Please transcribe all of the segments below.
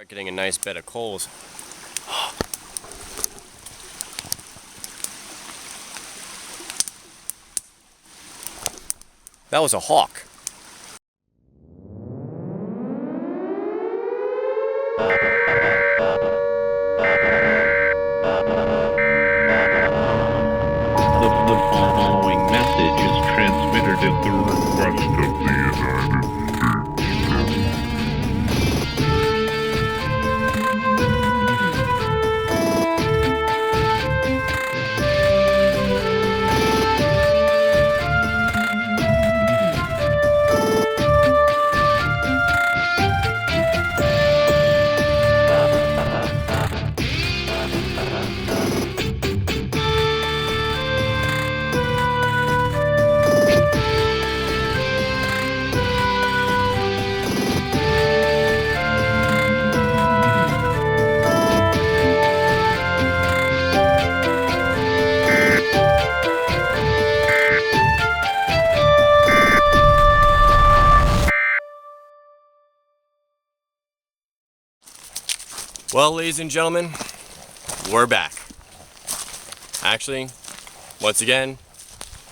Getting a nice bed of coals. That was a hawk. The following message is transmitted at the request of the United States. Well, ladies and gentlemen, we're back. Actually, once again,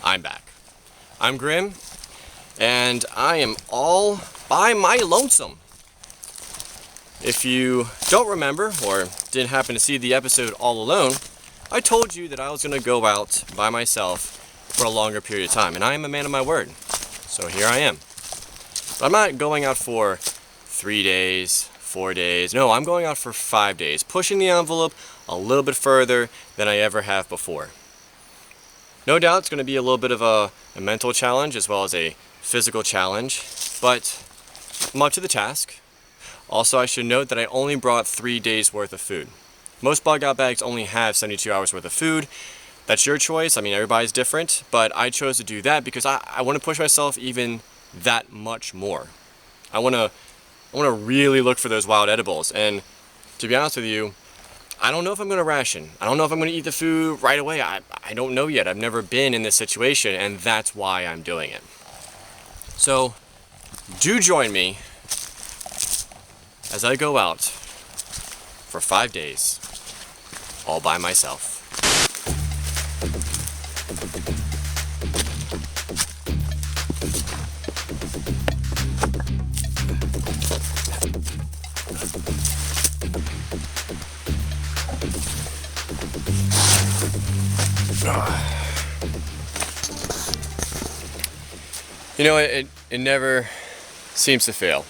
I'm back. I'm Grimm, and I am all by my lonesome. If you don't remember, or didn't happen to see the episode all alone, I told you that I was going to go out by myself for a longer period of time, and I am a man of my word. So here I am. But I'm not going out for 3 days, 4 days. No, I'm going out for 5 days, pushing the envelope a little bit further than I ever have before. No doubt it's going to be a little bit of a mental challenge as well as a physical challenge, but I'm up to the task. Also, I should note that I only brought 3 days worth of food. Most bug out bags only have 72 hours worth of food. That's your choice. I mean, everybody's different, but I chose to do that because I want to push myself even that much more. I want to really look for those wild edibles, and to be honest with you, I don't know if I'm going to ration. I don't know if I'm going to eat the food right away. I don't know yet. I've never been in this situation, and that's why I'm doing it. So, do join me as I go out for 5 days, all by myself. You know, it never seems to fail.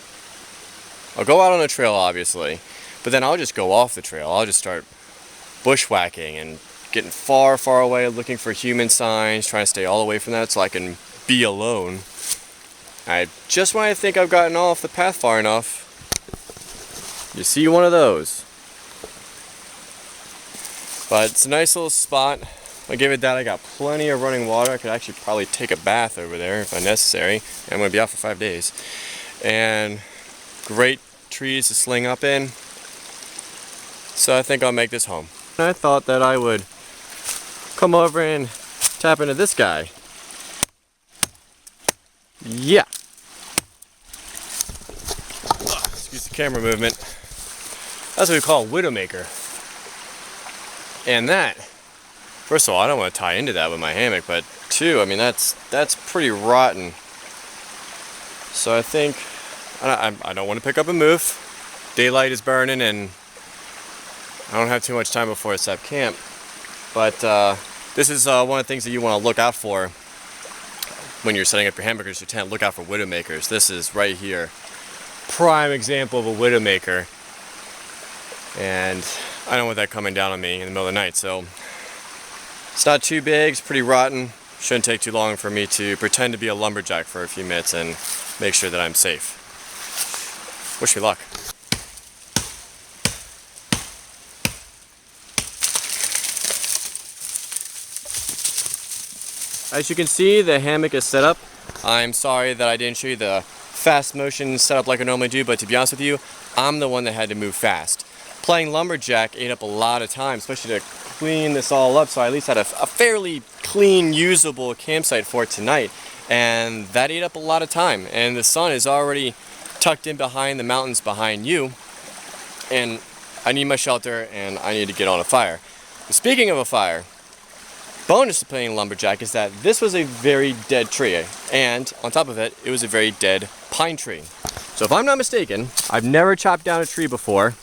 I'll go out on a trail, obviously, but then I'll just go off the trail. I'll just start bushwhacking and getting far, far away, looking for human signs, trying to stay all away from that so I can be alone. Just when I think I've gotten off the path far enough, you see one of those. But it's a nice little spot. I give it that. I got plenty of running water. I could actually probably take a bath over there if necessary. I'm going to be out for 5 days. And great trees to sling up in. So I think I'll make this home. I thought that I would come over and tap into this guy. Yeah. Excuse the camera movement. That's what we call a widowmaker. And that, first of all, I don't want to tie into that with my hammock, but two, I mean, that's pretty rotten. So I think, I don't want to pick up and move. Daylight is burning and I don't have too much time before I set up camp. But this is one of the things that you want to look out for when you're setting up your hammock or your tent. Look out for widowmakers. This is right here. Prime example of a widowmaker. And I don't want that coming down on me in the middle of the night, so it's not too big, it's pretty rotten. Shouldn't take too long for me to pretend to be a lumberjack for a few minutes and make sure that I'm safe. Wish me luck. As you can see, the hammock is set up. I'm sorry that I didn't show you the fast motion setup like I normally do, but to be honest with you, I'm the one that had to move fast. Playing lumberjack ate up a lot of time, especially to clean this all up, so I at least had a fairly clean, usable campsite for tonight. And that ate up a lot of time. And the sun is already tucked in behind the mountains behind you. and I need my shelter, and I need to get on a fire. Speaking of a fire, bonus to playing lumberjack is that this was a very dead tree, and on top of it, it was a very dead pine tree. So if I'm not mistaken, I've never chopped down a tree before.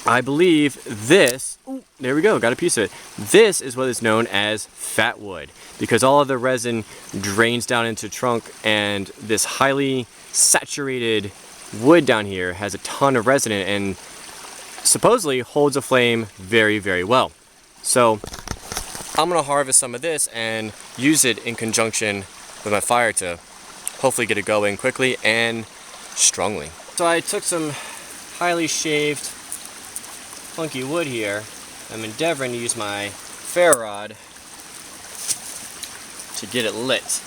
I believe this, ooh, there we go, got a piece of it. This is what is known as fat wood, because all of the resin drains down into the trunk, and this highly saturated wood down here has a ton of resin in it and supposedly holds a flame very, very well. So I'm gonna harvest some of this and use it in conjunction with my fire to hopefully get it going quickly and strongly. So I took some highly shaved funky wood here. I'm endeavoring to use my ferro rod to get it lit.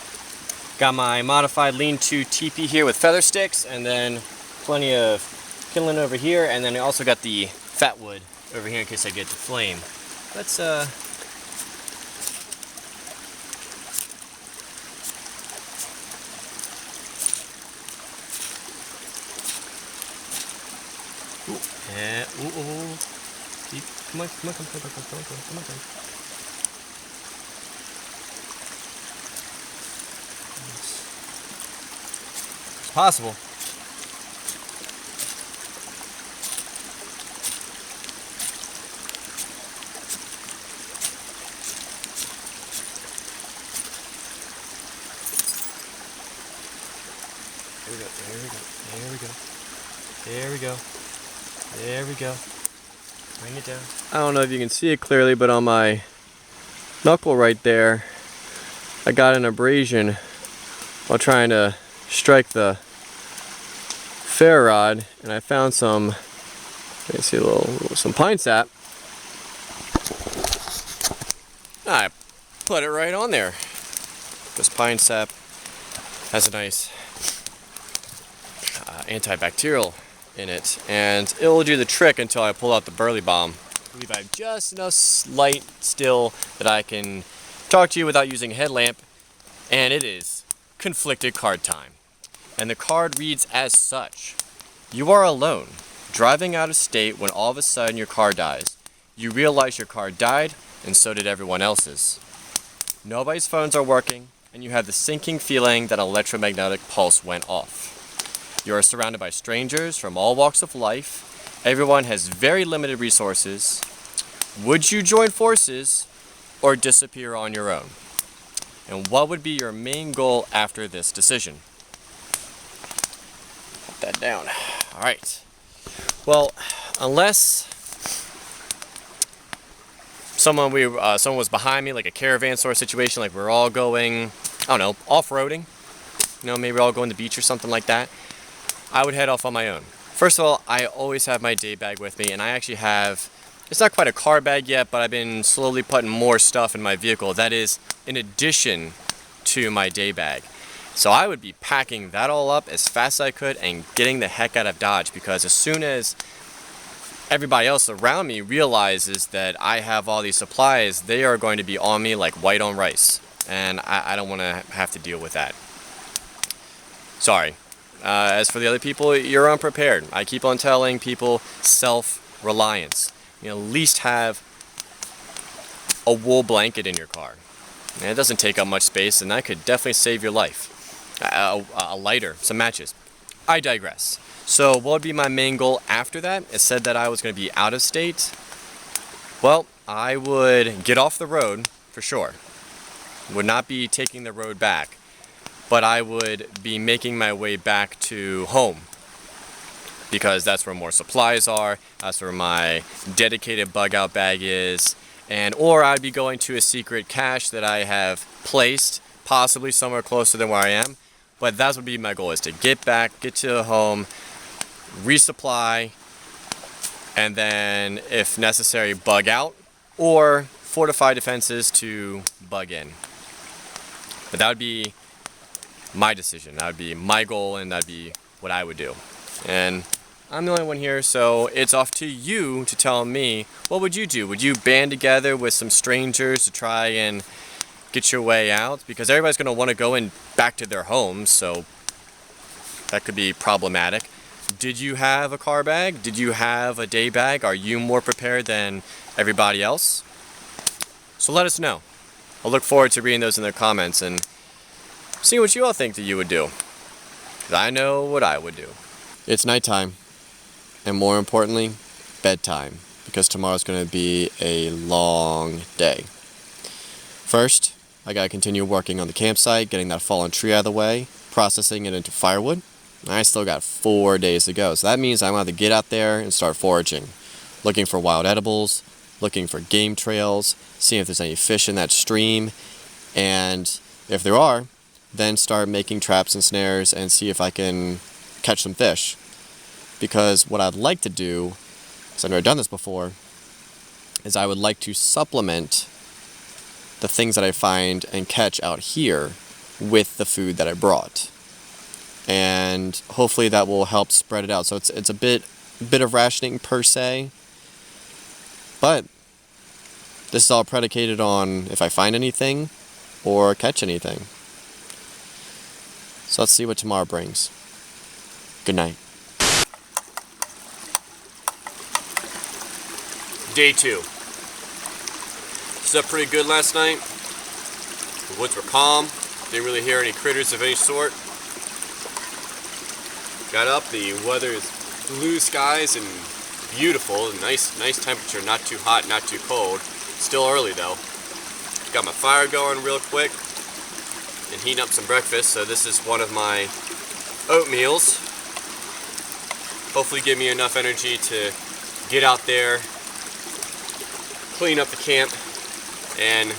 Got my modified lean-to teepee here with feather sticks, and then plenty of kindling over here, and then I also got the fat wood over here in case I get the flame. Let's come on. It's possible. There we go. Bring it down. I don't know if you can see it clearly, but on my knuckle right there, I got an abrasion while trying to strike the ferro rod, and I found some, you can see some pine sap. I put it right on there. This pine sap has a nice antibacterial in it, and it will do the trick until I pull out the burley bomb. I believe I have just enough light still that I can talk to you without using a headlamp, and it is conflicted card time. And the card reads as such: you are alone, driving out of state when all of a sudden your car dies. You realize your car died, and so did everyone else's. Nobody's phones are working, and you have the sinking feeling that an electromagnetic pulse went off. You are surrounded by strangers from all walks of life. Everyone has very limited resources. Would you join forces or disappear on your own? And what would be your main goal after this decision? Put that down. All right. Well, unless someone was behind me, like a caravan sort of situation, like we're all going, I don't know, off-roading. You know, maybe we're all going to the beach or something like that. I would head off on my own. First of all, I always have my day bag with me, and I actually have, it's not quite a car bag yet, but I've been slowly putting more stuff in my vehicle. That is in addition to my day bag. So I would be packing that all up as fast as I could and getting the heck out of Dodge, because as soon as everybody else around me realizes that I have all these supplies, they are going to be on me like white on rice. And I don't want to have to deal with that. Sorry. As for the other people, you're unprepared. I keep on telling people self-reliance. You know, at least have a wool blanket in your car. And it doesn't take up much space, and that could definitely save your life. A lighter, some matches. I digress. So what would be my main goal after that? It said that I was going to be out of state. Well, I would get off the road for sure. Would not be taking the road back. But I would be making my way back to home, because that's where more supplies are, that's where my dedicated bug out bag is, or I'd be going to a secret cache that I have placed, possibly somewhere closer than where I am. But that would be my goal, is to get back, get to home, resupply, and then if necessary bug out, or fortify defenses to bug in. But that would be my decision. That would be my goal, and that'd be what I would do. And I'm the only one here, so it's off to you to tell me, what would you do? Would you band together with some strangers to try and get your way out? Because everybody's going to want to go back to their homes, so that could be problematic. Did you have a car bag? Did you have a day bag? Are you more prepared than everybody else? So let us know. I'll look forward to reading those in the comments and seeing what you all think that you would do. 'Cause I know what I would do. It's nighttime, and more importantly, bedtime, because tomorrow's going to be a long day. First, I gotta continue working on the campsite, getting that fallen tree out of the way, processing it into firewood. I still got 4 days to go, so that means I'm going to get out there and start foraging, looking for wild edibles, looking for game trails, seeing if there's any fish in that stream, and if there are, then start making traps and snares and see if I can catch some fish. Because what I'd like to do, because I've never done this before, is I would like to supplement the things that I find and catch out here with the food that I brought. And hopefully that will help spread it out. So it's a bit of rationing per se, but this is all predicated on if I find anything or catch anything. So let's see what tomorrow brings. Good night. Day 2. Slept pretty good last night. The woods were calm. Didn't really hear any critters of any sort. Got up, the weather is blue skies and beautiful. Nice temperature, not too hot, not too cold. Still early though. Got my fire going real quick and heating up some breakfast. So this is one of my oatmeals. Hopefully give me enough energy to get out there, clean up the camp, and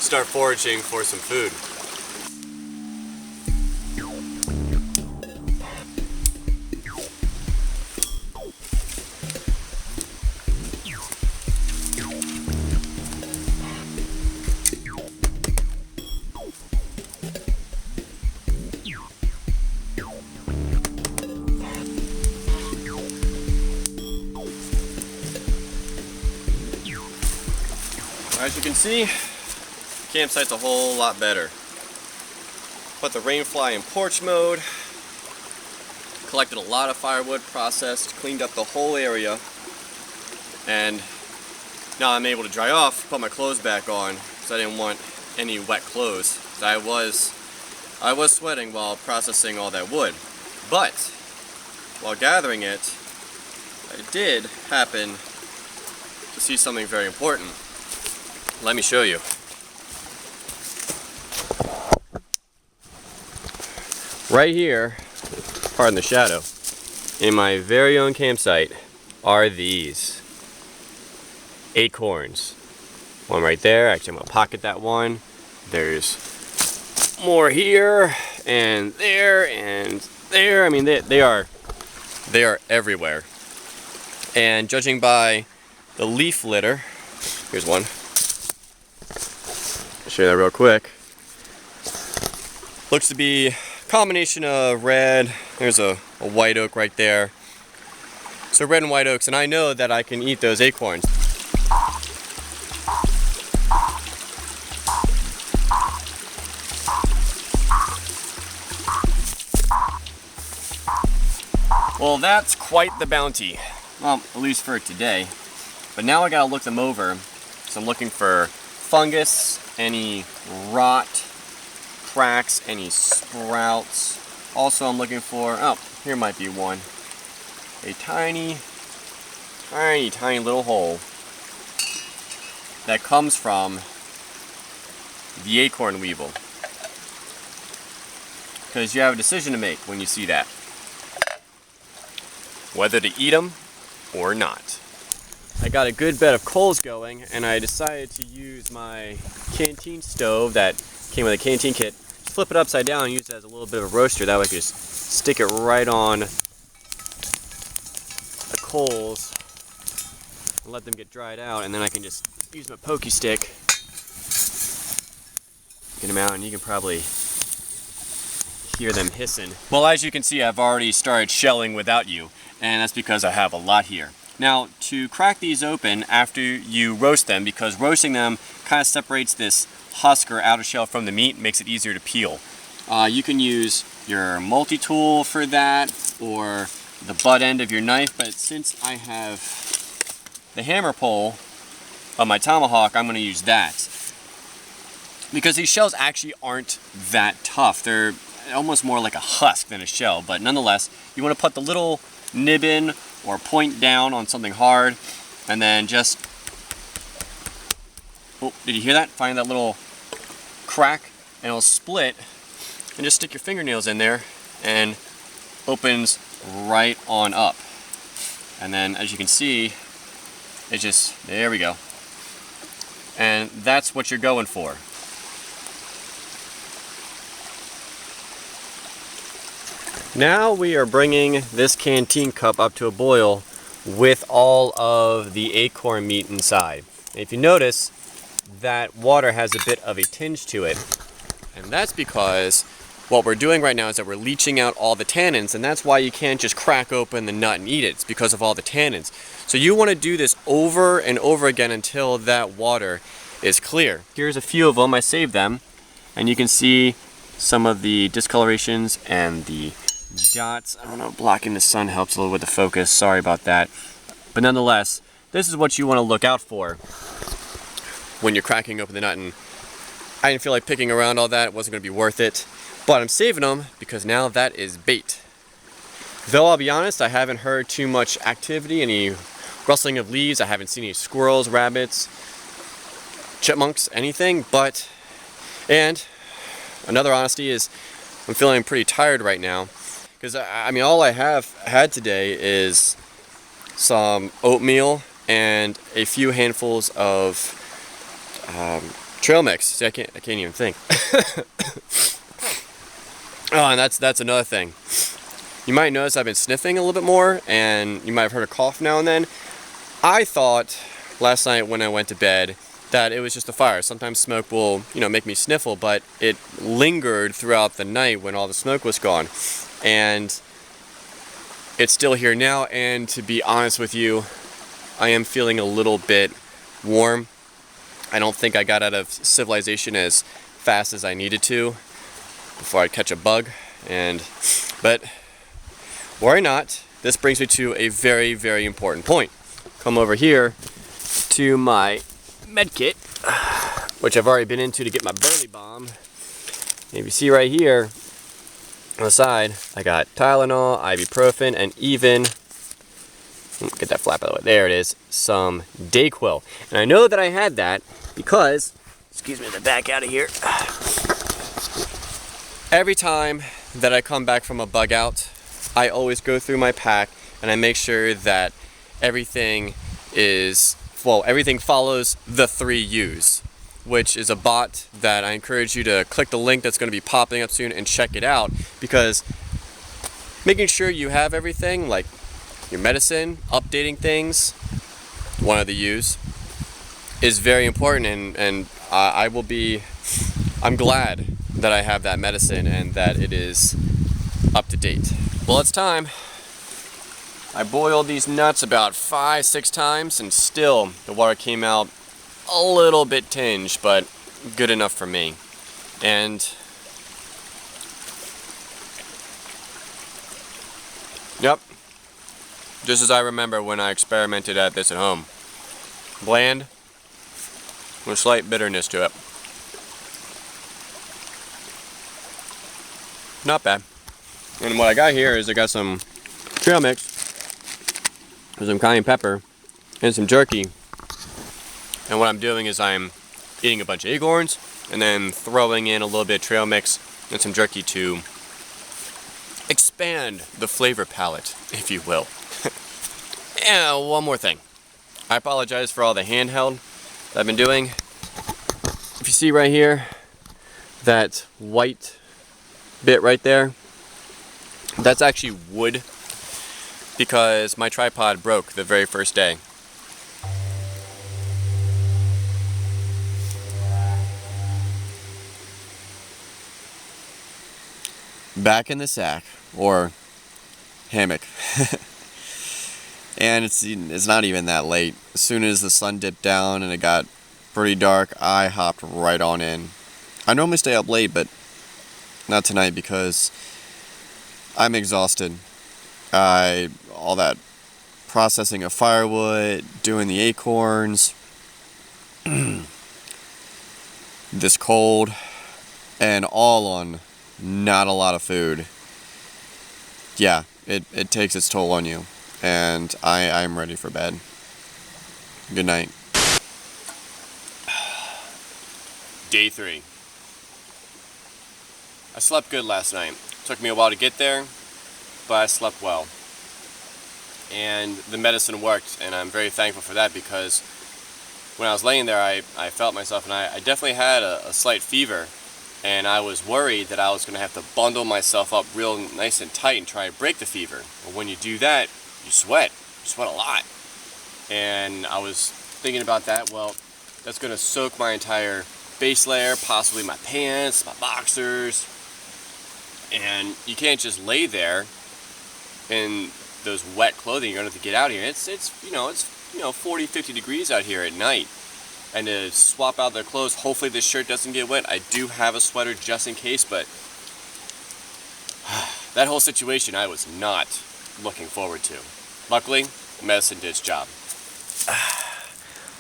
start foraging for some food. As you can see, the campsite's a whole lot better. Put the rainfly in porch mode, collected a lot of firewood, processed, cleaned up the whole area, and now I'm able to dry off, put my clothes back on, because I didn't want any wet clothes. I was sweating while processing all that wood. But while gathering it, I did happen to see something very important. Let me show you. Right here, pardon the shadow, in my very own campsite are these acorns. One right there. Actually, I'm gonna pocket that one. There's more here and there and there. I mean, they are everywhere. And judging by the leaf litter, here's one. I'll show you that real quick. Looks to be a combination of red. There's a white oak right there. So red and white oaks, and I know that I can eat those acorns. Well, that's quite the bounty. Well, at least for today. But now I gotta look them over. So I'm looking for fungus, any rot, cracks, any sprouts. Also, I'm looking for, oh, here might be one. A tiny little hole that comes from the acorn weevil. Because you have a decision to make when you see that. Whether to eat them or not. I got a good bed of coals going, and I decided to use my canteen stove that came with a canteen kit. Just flip it upside down and use it as a little bit of a roaster. That way I could just stick it right on the coals and let them get dried out, and then I can just use my pokey stick, get them out, and you can probably hear them hissing. Well, as you can see, I've already started shelling without you, and that's because I have a lot here. Now, to crack these open after you roast them, because roasting them kind of separates this husk or outer shell from the meat, makes it easier to peel. You can use your multi-tool for that, or the butt end of your knife, but since I have the hammer pole of my tomahawk, I'm going to use that. Because these shells actually aren't that tough. They're almost more like a husk than a shell, but nonetheless, you want to put the little nib in or point down on something hard, and then just, oh, did you hear that? Find that little crack, and it'll split, and just stick your fingernails in there, and opens right on up. And then, as you can see, it just, there we go. And that's what you're going for. Now we are bringing this canteen cup up to a boil with all of the acorn meat inside. And if you notice, that water has a bit of a tinge to it. And that's because what we're doing right now is that we're leaching out all the tannins, and that's why you can't just crack open the nut and eat it. It's because of all the tannins. So you want to do this over and over again until that water is clear. Here's a few of them. I saved them, and you can see some of the discolorations and the dots. I don't know, blocking the sun helps a little with the focus. Sorry about that. But nonetheless, this is what you want to look out for when you're cracking open the nut. And I didn't feel like picking around all that. It wasn't going to be worth it. But I'm saving them because now that is bait. Though I'll be honest, I haven't heard too much activity, any rustling of leaves. I haven't seen any squirrels, rabbits, chipmunks, anything. But, and another honesty is I'm feeling pretty tired right now. Because, I mean, all I have had today is some oatmeal and a few handfuls of trail mix. See, I can't even think. Oh, and that's another thing. You might notice I've been sniffing a little bit more, and you might have heard a cough now and then. I thought last night when I went to bed that it was just a fire. Sometimes smoke will, make me sniffle, but it lingered throughout the night when all the smoke was gone. And it's still here now, and to be honest with you, I am feeling a little bit warm. I don't think I got out of civilization as fast as I needed to before I'd catch a bug. But worry not, this brings me to a very, very important point. Come over here to my med kit, which I've already been into to get my burley bomb. And you see right here, on the side, I got Tylenol, ibuprofen, and even, get that flap out of the way, there it is, some Dayquil. And I know that I had that because, excuse me, let me back out of here. Every time that I come back from a bug out, I always go through my pack and I make sure that everything follows the 3 U's. Which is a bot that I encourage you to click the link that's going to be popping up soon and check it out, because making sure you have everything, like your medicine, updating things, one of the U's, is very important, and I'm glad that I have that medicine and that it is up to date. Well, it's time. I boiled these nuts about 5-6 times and still the water came out a little bit tinged, but good enough for me. And yep, just as I remember when I experimented at this at home. Bland, with a slight bitterness to it. Not bad. And what I got here is I got some trail mix, some cayenne pepper, and some jerky. And what I'm doing is I'm eating a bunch of acorns and then throwing in a little bit of trail mix and some jerky to expand the flavor palette, if you will. And one more thing. I apologize for all the handheld that I've been doing. If you see right here, that white bit right there, that's actually wood because my tripod broke the very first day. Back in the sack, or hammock. And it's not even that late. As soon as the sun dipped down and it got pretty dark, I hopped right on in. I normally stay up late, but not tonight because I'm exhausted. I all that processing of firewood, doing the acorns, this cold, and all on not a lot of food. Yeah, it takes its toll on you, and I'm ready for bed. Good night. Day 3. I slept good last night. Took me a while to get there, but I slept well. And the medicine worked, and I'm very thankful for that, because when I was laying there, I felt myself, and I definitely had a slight fever, and I was worried that I was going to have to bundle myself up real nice and tight and try to break the fever. But when you do that, you sweat a lot. And I was thinking about that. Well, that's going to soak my entire base layer, possibly my pants, my boxers, and you can't just lay there in those wet clothing. You're going to have to get out here. It's 40, 50 degrees out here at night, and to swap out their clothes, hopefully this shirt doesn't get wet. I do have a sweater just in case, but that whole situation I was not looking forward to. Luckily, medicine did its job.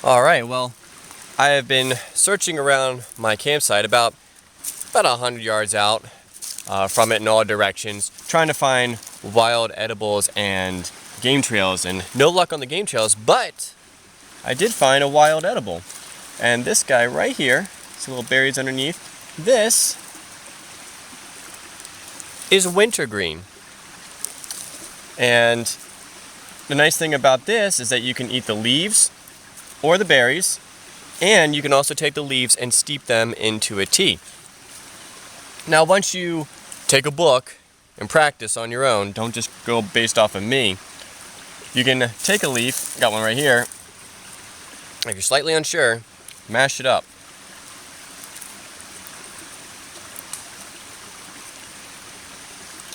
Alright, well, I have been searching around my campsite about 100 yards out from it in all directions, trying to find wild edibles and game trails, and no luck on the game trails, but I did find a wild edible. And this guy right here, see little berries underneath, this is wintergreen. And the nice thing about this is that you can eat the leaves or the berries, and you can also take the leaves and steep them into a tea. Now, once you take a book and practice on your own, don't just go based off of me, you can take a leaf, got one right here, if you're slightly unsure, mash it up.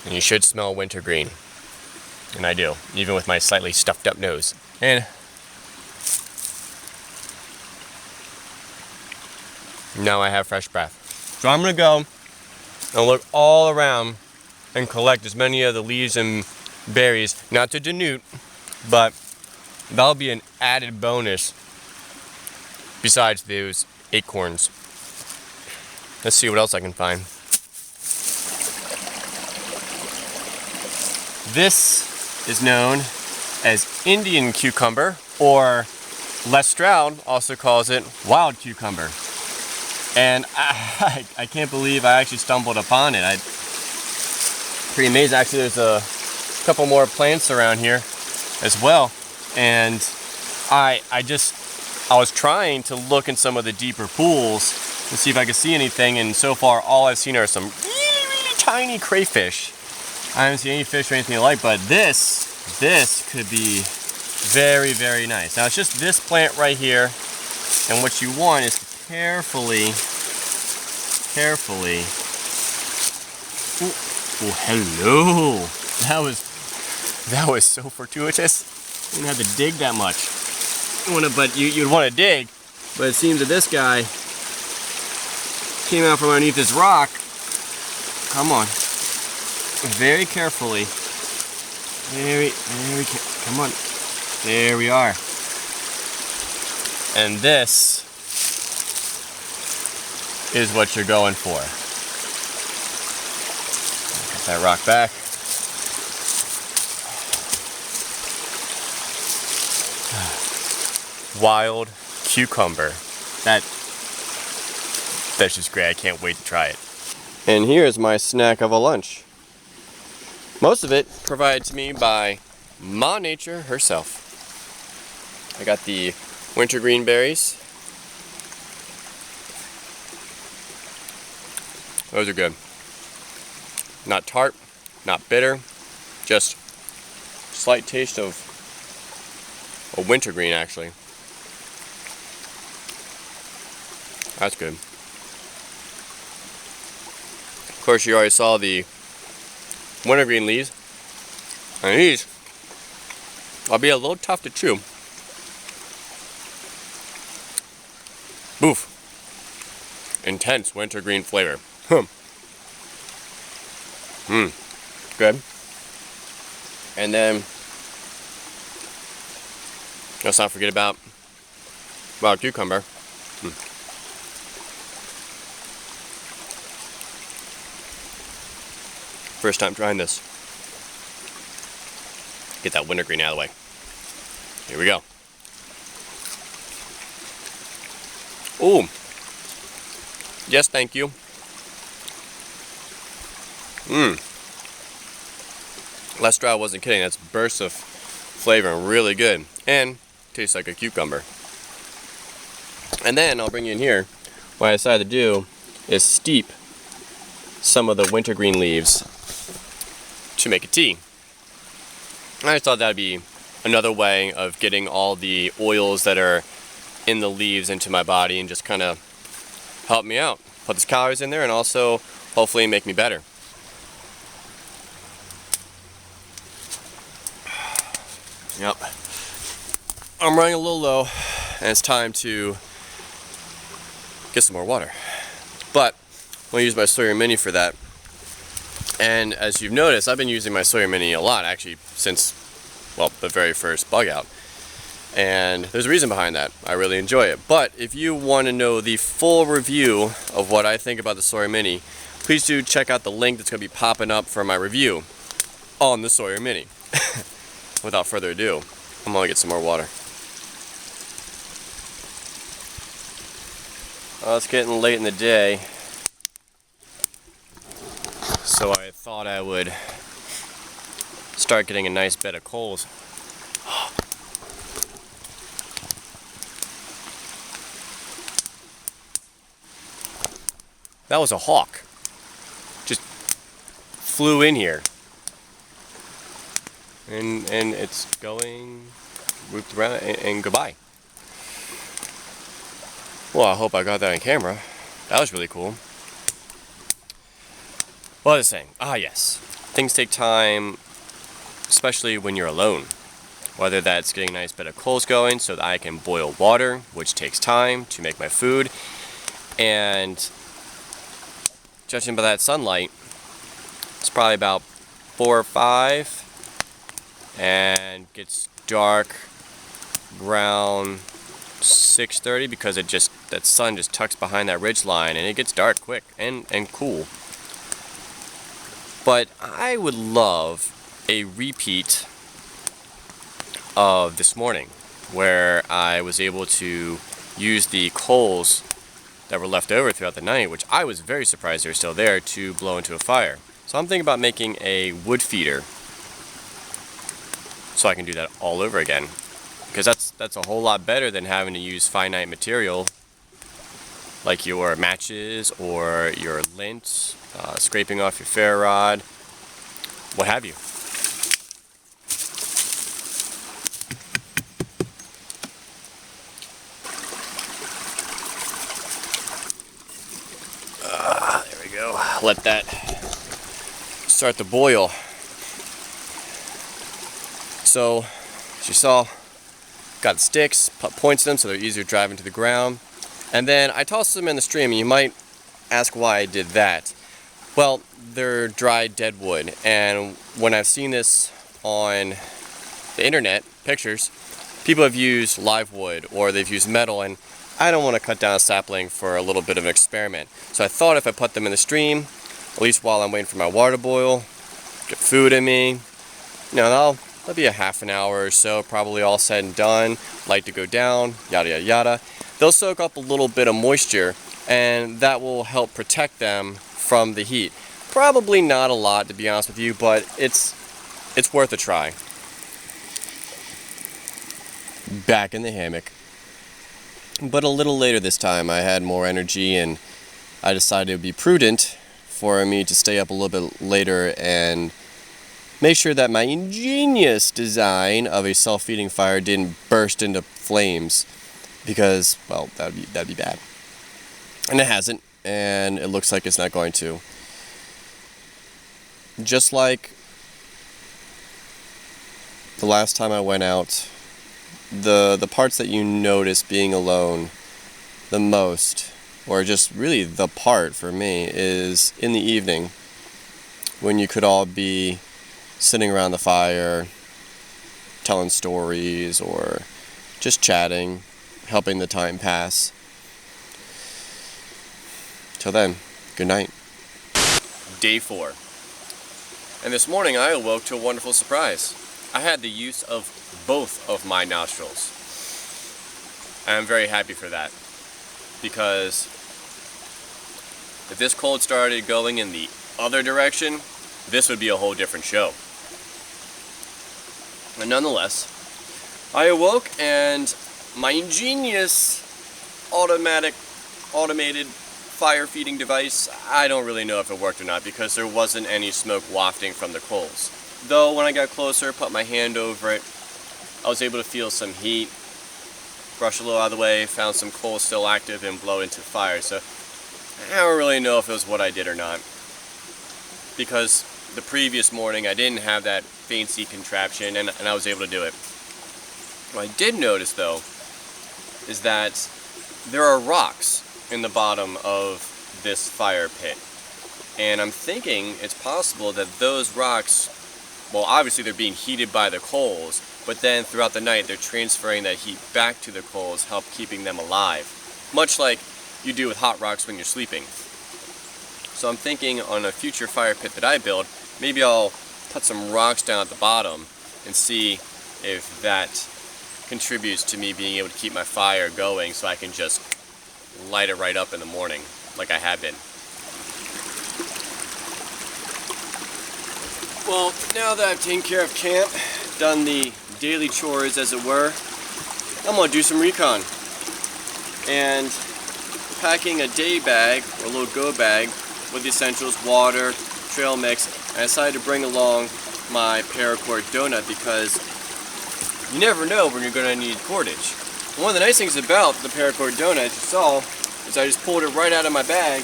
And you should smell wintergreen. And I do, even with my slightly stuffed up nose. And now I have fresh breath. So I'm gonna go and look all around and collect as many of the leaves and berries, not to denude, but that'll be an added bonus besides those acorns. Let's see what else I can find. This is known as Indian cucumber, or Les Stroud also calls it wild cucumber. And I can't believe I actually stumbled upon it. Pretty amazing. Actually, there's a couple more plants around here as well. And I was trying to look in some of the deeper pools to see if I could see anything, and so far all I've seen are some really, really tiny crayfish. I haven't seen any fish or anything like, but this could be very, very nice. Now it's just this plant right here, and what you want is to carefully. Oh, hello. That was so fortuitous. You didn't have to dig that much. But you'd want to dig. But it seems that this guy came out from underneath this rock. Come on. Very carefully. Come on. There we are. And this is what you're going for. Get that rock back. Wild cucumber. That's just great. I can't wait to try it. And here's my snack of a lunch. Most of it provided to me by Ma Nature herself. I got the wintergreen berries. Those are good. Not tart, not bitter, just slight taste of a wintergreen actually. That's good. Of course, you already saw the wintergreen leaves. And these will be a little tough to chew. Boof. Intense wintergreen flavor. Good. And then Let's not forget about wild cucumber. First time trying this. Get that wintergreen out of the way. Here we go. Ooh. Yes, thank you. Lester wasn't kidding. That's bursts of flavor and really good. And tastes like a cucumber. And then I'll bring you in here. What I decided to do is steep some of the wintergreen leaves to make a tea. I just thought that'd be another way of getting all the oils that are in the leaves into my body and just kind of help me out. Put these calories in there and also hopefully make me better. Yep. I'm running a little low and it's time to get some more water. But I'm going to use my Sawyer Mini for that. And as you've noticed, I've been using my Sawyer Mini a lot actually since, well, the very first bug out. And there's a reason behind that. I really enjoy it. But if you want to know the full review of what I think about the Sawyer Mini, please do check out the link that's going to be popping up for my review on the Sawyer Mini. Without further ado, I'm going to get some more water. Well, it's getting late in the day, so I thought I would start getting a nice bed of coals. That was a hawk. Just flew in here. And it's going, looped around and goodbye. Well, I hope I got that on camera. That was really cool. What was I saying? Ah, yes. Things take time, especially when you're alone. Whether that's getting a nice bed of coals going so that I can boil water, which takes time to make my food. And judging by that sunlight, it's probably about 4 or 5. And gets dark around 6:30 because that sun just tucks behind that ridge line and it gets dark quick and cool. But I would love a repeat of this morning where I was able to use the coals that were left over throughout the night, which I was very surprised they're still there, to blow into a fire. So I'm thinking about making a wood feeder so I can do that all over again, because that's a whole lot better than having to use finite material like your matches or your lint, scraping off your ferro rod, what have you. There we go. Let that start to boil. So, as you saw, got the sticks, put points in them so they're easier driving to the ground. And then I tossed them in the stream, and you might ask why I did that. Well, they're dried dead wood, and when I've seen this on the internet, pictures, people have used live wood or they've used metal, and I don't want to cut down a sapling for a little bit of an experiment. So I thought if I put them in the stream, at least while I'm waiting for my water to boil, get food in me, you know, that'll be a half an hour or so, probably all said and done, light to go down, yada yada yada. They'll soak up a little bit of moisture, and that will help protect them from the heat. Probably not a lot, to be honest with you, but it's worth a try. Back in the hammock. But a little later this time, I had more energy, and I decided it would be prudent for me to stay up a little bit later and make sure that my ingenious design of a self-feeding fire didn't burst into flames, because, well, that'd be bad. And it hasn't, and it looks like it's not going to. Just like the last time I went out, the parts that you notice being alone the most, or just really the part for me, is in the evening when you could all be sitting around the fire telling stories or just chatting, helping the time pass. Till then, good night. Day 4. And this morning I awoke to a wonderful surprise. I had the use of both of my nostrils. And I'm very happy for that, because if this cold started going in the other direction, this would be a whole different show. But nonetheless, I awoke and my ingenious automated fire feeding device, I don't really know if it worked or not, because there wasn't any smoke wafting from the coals. Though when I got closer, put my hand over it, I was able to feel some heat, brush a little out of the way, found some coals still active and blow into the fire. So I don't really know if it was what I did or not, because the previous morning I didn't have that fancy contraption and I was able to do it. What I did notice though is that there are rocks in the bottom of this fire pit, and I'm thinking it's possible that those rocks, well, obviously they're being heated by the coals, but then throughout the night they're transferring that heat back to the coals, help keeping them alive, much like you do with hot rocks when you're sleeping. So I'm thinking on a future fire pit that I build, maybe I'll put some rocks down at the bottom and see if that contributes to me being able to keep my fire going, so I can just light it right up in the morning like I have been. Well, now that I've taken care of camp, done the daily chores as it were, I'm going to do some recon. And packing a day bag, or a little go bag, with the essentials, water, trail mix, and I decided to bring along my paracord donut because you never know when you're going to need cordage. And one of the nice things about the paracord donut, as you saw, is I just pulled it right out of my bag,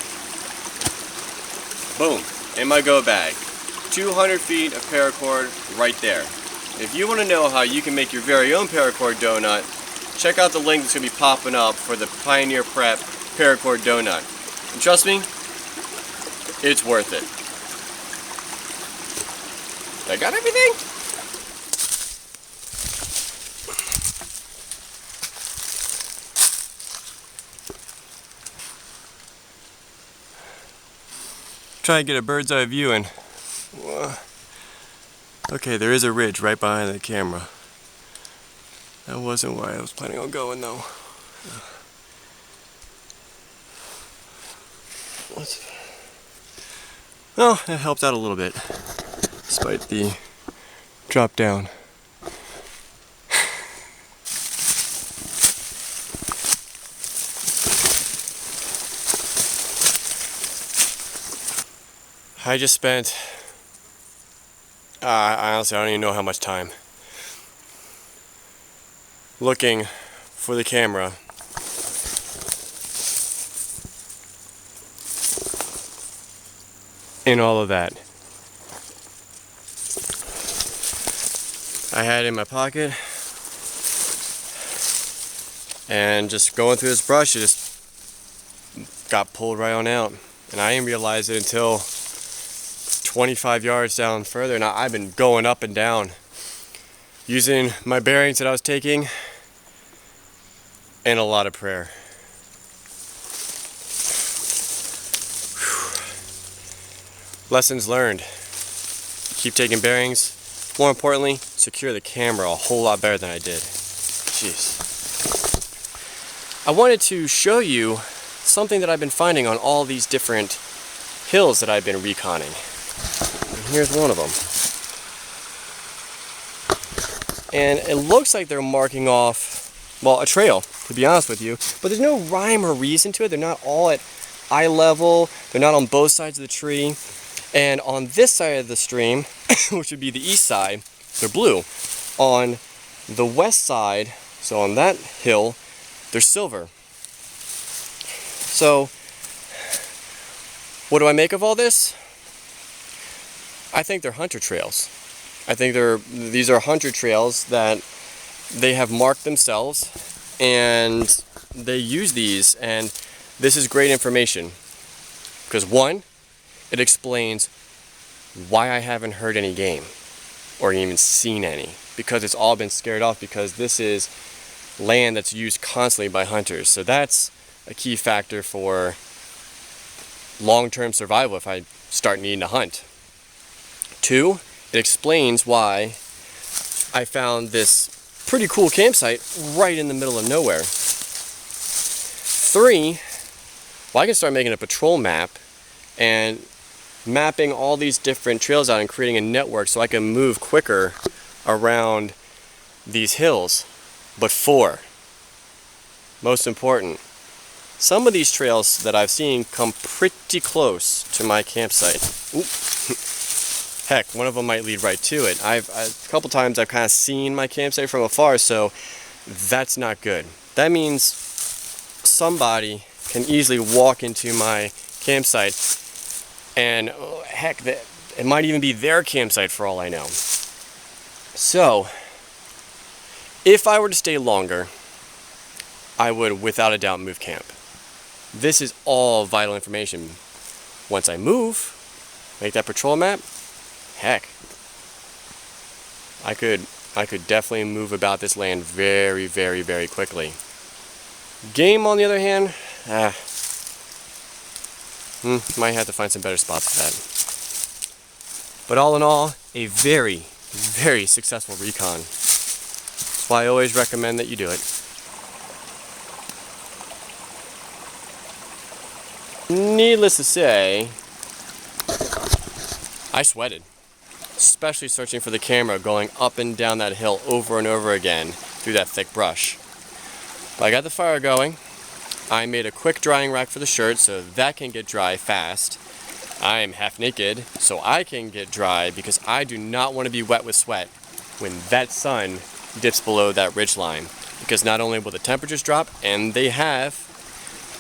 boom, in my go bag. 200 feet of paracord right there. If you want to know how you can make your very own paracord donut, check out the link that's going to be popping up for the Pioneer Prep paracord donut. And trust me, it's worth it. I got everything? Try to get a bird's eye view and okay, there is a ridge right behind the camera. That wasn't where I was planning on going though. Well, it helped out a little bit, despite the drop down. I just spent, honestly, I don't even know how much time looking for the camera. In all of that. I had it in my pocket, and just going through this brush, it just got pulled right on out. And I didn't realize it until 25 yards down further, and I've been going up and down using my bearings that I was taking and a lot of prayer. Lessons learned. Keep taking bearings. More importantly, secure the camera a whole lot better than I did. Jeez. I wanted to show you something that I've been finding on all these different hills that I've been reconning. And here's one of them. And it looks like they're marking off, well, a trail, to be honest with you, but there's no rhyme or reason to it. They're not all at eye level. They're not on both sides of the tree. And on this side of the stream, which would be the east side, they're blue. On the west side, so on that hill, they're silver. So, what do I make of all this? I think they're hunter trails. I think these are hunter trails that they have marked themselves, and they use these, and this is great information. Because one, it explains why I haven't heard any game or even seen any, because it's all been scared off, because this is land that's used constantly by hunters. So that's a key factor for long-term survival if I start needing to hunt. 2, it explains why I found this pretty cool campsite right in the middle of nowhere. 3, well, I can start making a patrol map and mapping all these different trails out and creating a network so I can move quicker around these hills. But 4, most important, some of these trails that I've seen come pretty close to my campsite. Heck, one of them might lead right to it. A couple times I've kind of seen my campsite from afar, so that's not good. That means somebody can easily walk into my campsite and heck, it might even be their campsite for all I know. So, if I were to stay longer, I would without a doubt move camp. This is all vital information. Once I move, make that patrol map, heck, I could definitely move about this land very, very, very quickly. Game, on the other hand, might have to find some better spots for that. But all in all, a very, very successful recon. That's why I always recommend that you do it. Needless to say, I sweated, especially searching for the camera, going up and down that hill over and over again through that thick brush. But I got the fire going. I made a quick drying rack for the shirt so that can get dry fast. I am half naked so I can get dry because I do not want to be wet with sweat when that sun dips below that ridge line, because not only will the temperatures drop, and they have,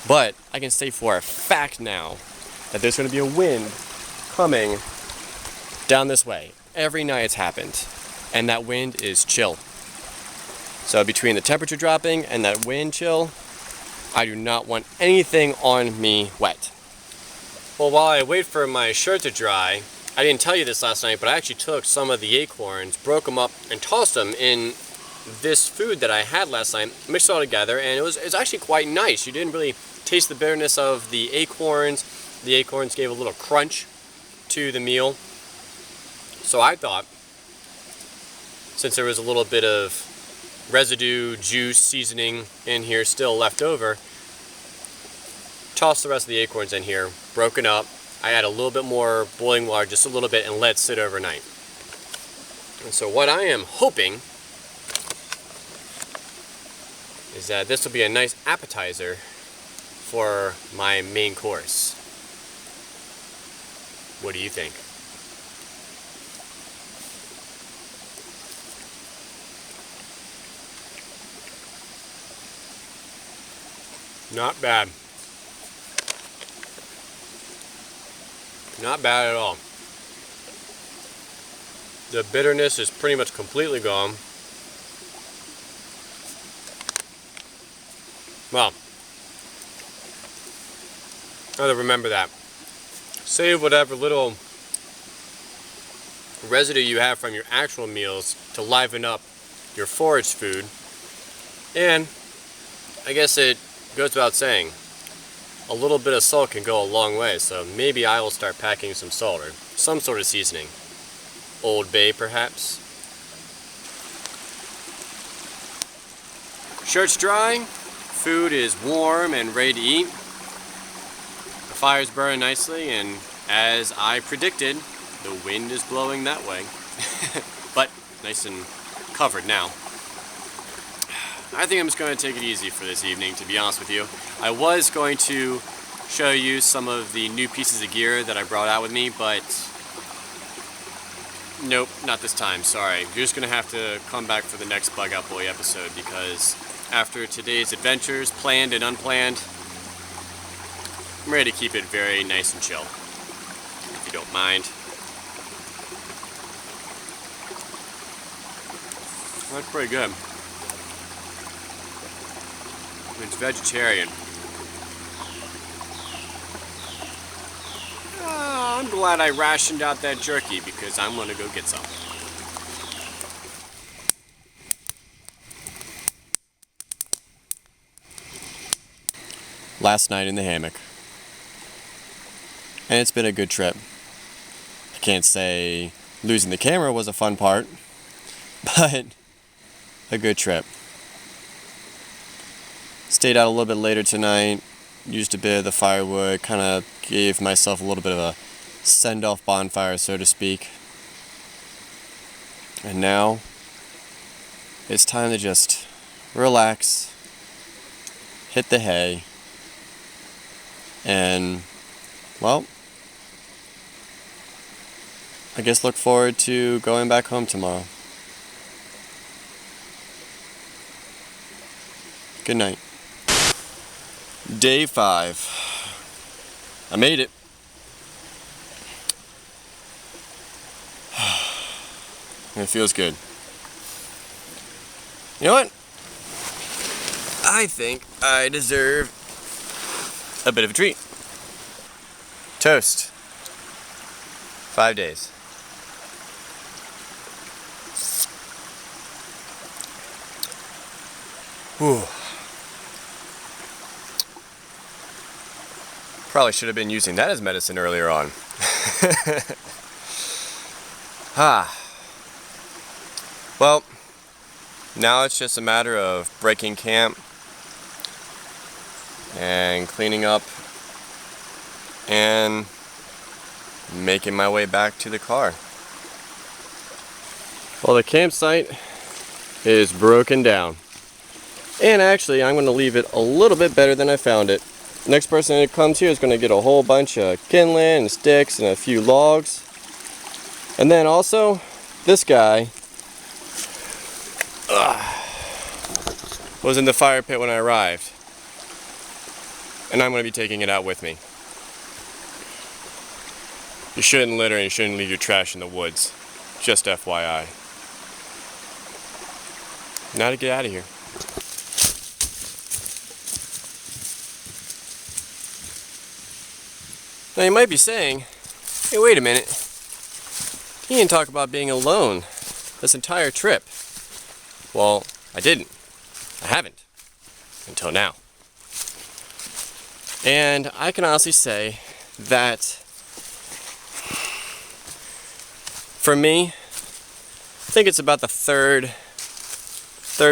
but I can say for a fact now that there's going to be a wind coming down this way. Every night it's happened, and that wind is chill. So between the temperature dropping and that wind chill, I do not want anything on me wet. Well, while I wait for my shirt to dry, I didn't tell you this last night, but I actually took some of the acorns, broke them up, and tossed them in this food that I had last night, mixed it all together, and it's actually quite nice. You didn't really taste the bitterness of the acorns. The acorns gave a little crunch to the meal. So I thought, since there was a little bit of residue, juice, seasoning in here still left over, toss the rest of the acorns in here, broken up. I add a little bit more boiling water, just a little bit, and let it sit overnight. And so what I am hoping is that this will be a nice appetizer for my main course. What do you think? Not bad. Not bad at all. The bitterness is pretty much completely gone. Well, I have to remember that. Save whatever little residue you have from your actual meals to liven up your forage food. And I guess it goes without saying, a little bit of salt can go a long way, so maybe I will start packing some salt or some sort of seasoning. Old Bay, perhaps. Shirt's dry, food is warm and ready to eat. The fire's burning nicely, and as I predicted, the wind is blowing that way. But nice and covered now. I think I'm just going to take it easy for this evening, to be honest with you. I was going to show you some of the new pieces of gear that I brought out with me, but nope, not this time, sorry. You're just going to have to come back for the next Bug Out Boy episode, because after today's adventures, planned and unplanned, I'm ready to keep it very nice and chill, if you don't mind. That's pretty good. It's vegetarian. I'm glad I rationed out that jerky because I'm gonna go get some. last night in the hammock. And it's been a good trip. I can't say losing the camera was a fun part, but a good trip. Stayed out a little bit later tonight, used a bit of the firewood, kind of gave myself a little bit of a send-off bonfire, so to speak. And now it's time to just relax, hit the hay, and, well, I guess look forward to going back home tomorrow. Good night. Day 5. I made it. It feels good. You know what? I think I deserve a bit of a treat. Toast. 5 days. Whew. Probably should have been using that as medicine earlier on. Well, now it's just a matter of breaking camp and cleaning up and making my way back to the car. Well, the campsite is broken down. And actually, I'm going to leave it a little bit better than I found it. Next person that comes here is going to get a whole bunch of kindling and sticks and a few logs. And then also, this guy was in the fire pit when I arrived. And I'm going to be taking it out with me. You shouldn't litter and you shouldn't leave your trash in the woods. Just FYI. Now to get out of here. Now you might be saying, hey, wait a minute. You didn't talk about being alone this entire trip. Well, I didn't. I haven't. Until now. And I can honestly say that for me, I think it's about the third,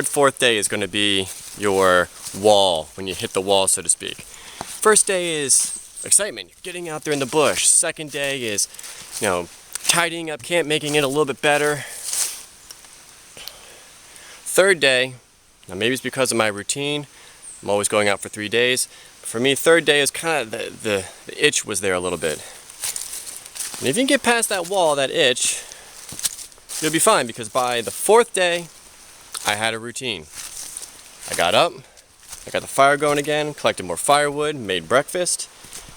fourth day is going to be your wall, when you hit the wall, so to speak. First day is excitement, you're getting out there in the bush. Second day is, tidying up camp, making it a little bit better. Third day, now maybe it's because of my routine, I'm always going out for 3 days. For me, third day is kind of the itch was there a little bit. And if you can get past that wall, that itch, you'll be fine, because by the fourth day, I had a routine. I got up, I got the fire going again, collected more firewood, made breakfast,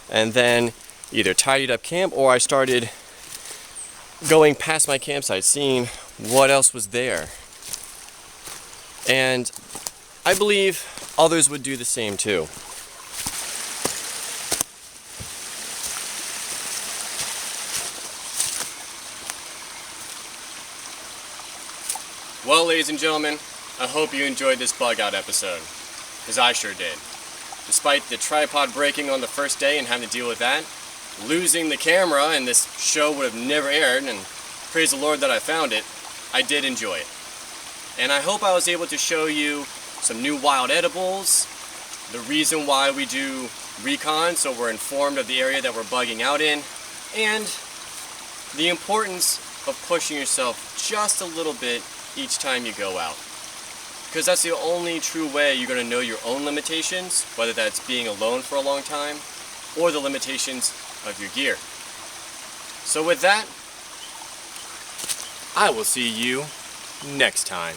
and then either tidied up camp or I started going past my campsite, seeing what else was there. And I believe others would do the same too. Well, ladies and gentlemen, I hope you enjoyed this bug out episode, because I sure did. Despite the tripod breaking on the first day and having to deal with that, losing the camera, and this show would have never aired, and praise the Lord that I found it, I did enjoy it. And I hope I was able to show you some new wild edibles, the reason why we do recon, so we're informed of the area that we're bugging out in, and the importance of pushing yourself just a little bit each time you go out. Because that's the only true way you're going to know your own limitations, whether that's being alone for a long time, or the limitations of your gear. So with that, I will see you next time.